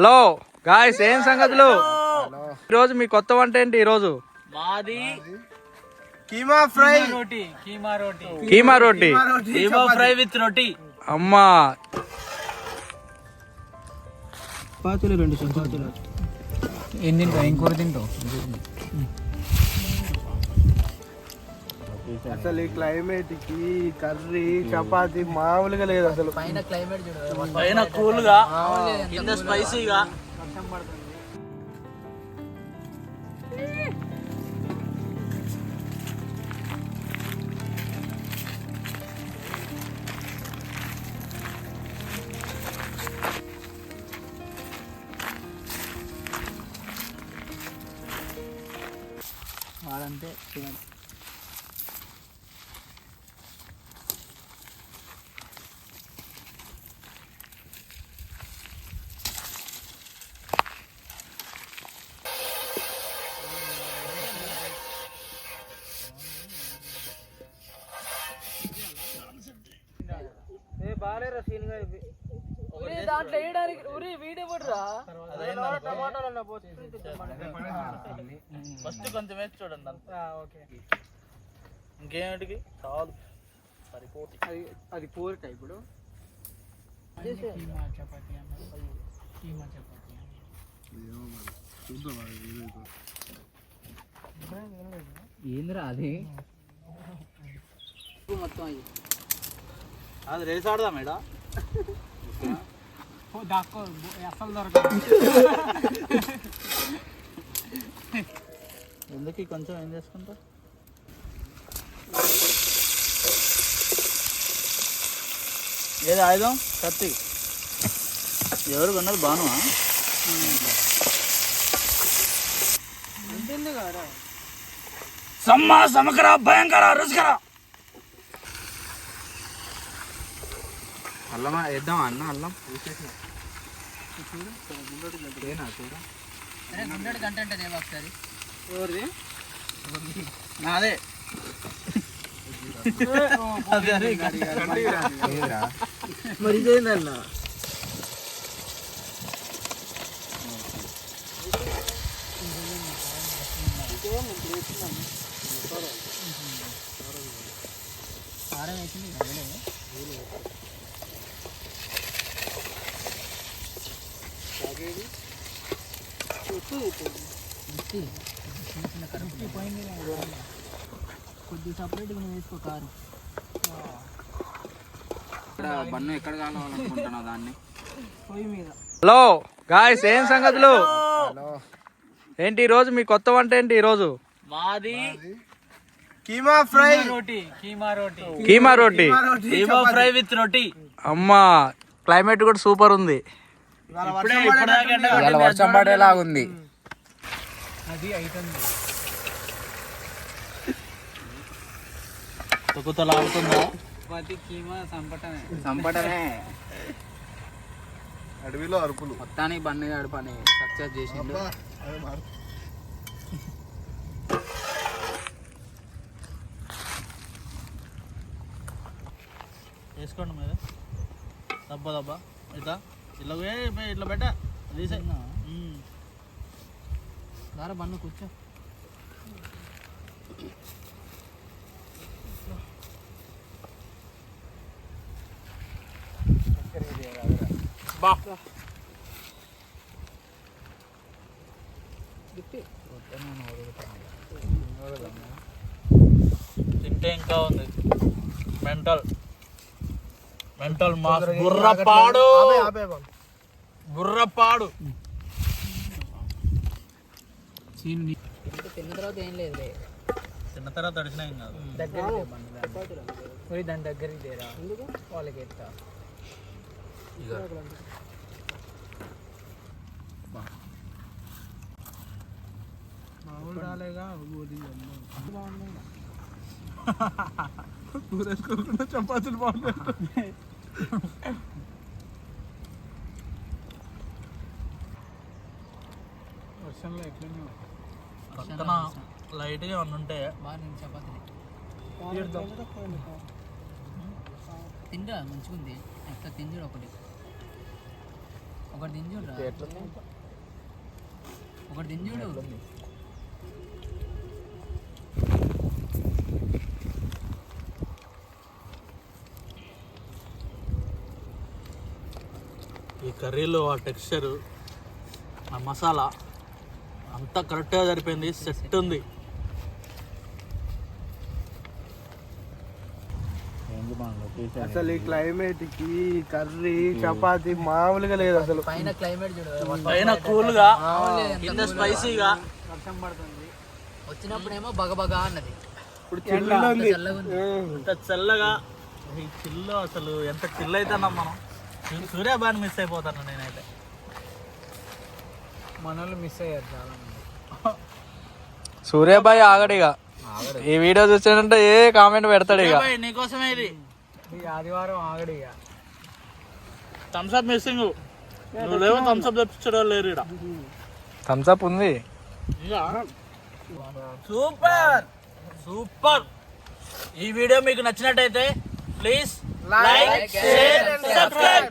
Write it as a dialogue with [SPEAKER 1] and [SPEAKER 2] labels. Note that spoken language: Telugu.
[SPEAKER 1] హలో గాయ్స్, ఏం సంగతులు? ఈరోజు మీ కొత్త వంట ఏంటి? ఈరోజు
[SPEAKER 2] మాది
[SPEAKER 3] keema fry
[SPEAKER 2] roti, keema roti,
[SPEAKER 1] keema roti,
[SPEAKER 2] keema fry with roti.
[SPEAKER 1] అమ్మా
[SPEAKER 3] చపాతీలు 2 చపాతీలు.
[SPEAKER 2] ఏం తింటావు? ఏం కూర తింటావు?
[SPEAKER 3] అసలు ఈ క్లైమేట్ కి కర్రీ చపాతీ మామూలుగా లేదు. అసలు
[SPEAKER 2] పైన క్లైమేట్ చూడు, పైన కూల్ గా, కింద స్పైసీగా. వాడంతే చూడండి. దాంట్లో వేయడానికి వీడియో పడరా. ఫస్ట్ కొంచెం వేసి చూడండి అంతా. ఇంకేమిటికి చాలు, సరిపోతుంది.
[SPEAKER 3] అది పోరుట ఇప్పుడు.
[SPEAKER 2] ఏందిరా అది మొత్తం అది రేస్ ఆడదా మేడం? అసలు దొరకదు. ఎందుకు కొంచెం ఏం చేసుకుంటా? ఏది ఆయుధం? కత్తి. ఎవరు కొన్నది? బానువా? సమ్మ సమకర భయంకర రుచికర.
[SPEAKER 3] అల్లం వేద్దాం అన్న. అల్లం
[SPEAKER 2] గంట అంటే ఒకసారి నాదే.
[SPEAKER 3] మరి ఇదేందన్నా?
[SPEAKER 2] కారం వేసింది కొద్దిగా సపరేట్గా నువ్వు వేసుకో కారం.
[SPEAKER 3] బన్ను ఎక్కడ కావాలనుకుంటున్నావు దాన్ని?
[SPEAKER 2] పొయ్యి మీద.
[SPEAKER 1] హలో గాయ్స్, ఏం సంగతులు? ఏంటి ఈరోజు మీ కొత్త వంట ఏంటి? ఈరోజు
[SPEAKER 2] మాది
[SPEAKER 3] keema fry
[SPEAKER 2] roti, keema roti,
[SPEAKER 1] keema roti,
[SPEAKER 2] keema fry with roti.
[SPEAKER 1] అమ్మా క్లైమేట్ కూడా సూపర్ ఉంది.
[SPEAKER 3] వర్షం పడేలాగా ఉంది.
[SPEAKER 2] అది అవుతుంది. తొక్కుతలాడుతుందా? ప్రతి కీమా సంపటమే.
[SPEAKER 3] అడవిలో అరుపులు.
[SPEAKER 2] మొత్తానికి బన్నీ గాడి పని సక్సెస్ చేసిండు. వేసుకోండి మీద దబ్బా ఇట్లా ఇట్లా పెట్ట దారా బన్ను కూర్చో. తింటే ఇంకా ఉంది. మెంటల్ మాస్ గుర్రపాడు. తిన్న తర్వాత ఏం లేదు. తిన్న తర్వాత తడిచినా ఏం కాదు. దాని దగ్గరికి దేరా వాళ్ళకి ఎత్తా.
[SPEAKER 3] చపాతీలు బాగున్నాయి. వర్షంలో ఎట్లనే పక్కన లైట్గా ఏమన్నా ఉంటే బాగా చపాతీలు తిండా మంచిగా ఉంది. ఎట్లా తిండి ఒకటి
[SPEAKER 4] ఒకటి తింజుడు ఒకటి తింజుడు
[SPEAKER 2] ఈ కర్రీలో ఆ టెక్స్చర్, ఆ మసాలా అంతా కరెక్ట్గా సరిపోయింది. సెట్ ఉంది.
[SPEAKER 3] అసలు ఈ క్లైమేట్ కి కర్రీ చపాతి మామూలుగా లేదు అసలు.
[SPEAKER 4] పైన క్లైమేట్ చూడు,
[SPEAKER 2] పైన కూల్గా, కింద స్పైసీగా.
[SPEAKER 4] వర్షం పడుతుంది, వచ్చినప్పుడేమో బగబగా అన్నది.
[SPEAKER 3] ఇప్పుడు చల్లగా ఉంది.
[SPEAKER 2] ఇంత చల్లగా ఈ చిల్లు, అసలు ఎంత చిల్ అవుతున్నాం మనం. సూర్యాబాన్ మిస్ అయిపోతాను నేనైతే.
[SPEAKER 4] మనోళ్ళు మిస్ అయ్యారు చాలా మంది.
[SPEAKER 1] సూర్యాబాయ్ ఆగడిగా ఈ వీడియో చూసాడంటే ఏ కామెంట్ పెడతాడు ఇక.
[SPEAKER 2] సూర్యాబాయ్ నీకోసమే ఇది.
[SPEAKER 4] ఈ ఆదివారం ఆగడిగా
[SPEAKER 2] థమ్స్అప్ మిస్సింగ్. నువ్వు లేవు థమ్స్అప్ తెప్పించడం లేరు ఇక్కడ.
[SPEAKER 1] థమ్స్అప్ ఉంది.
[SPEAKER 2] Super super. ఈ వీడియో మీకు నచ్చినట్టయితే ప్లీజ్ లైక్, షేర్, సబ్స్క్రైబ్.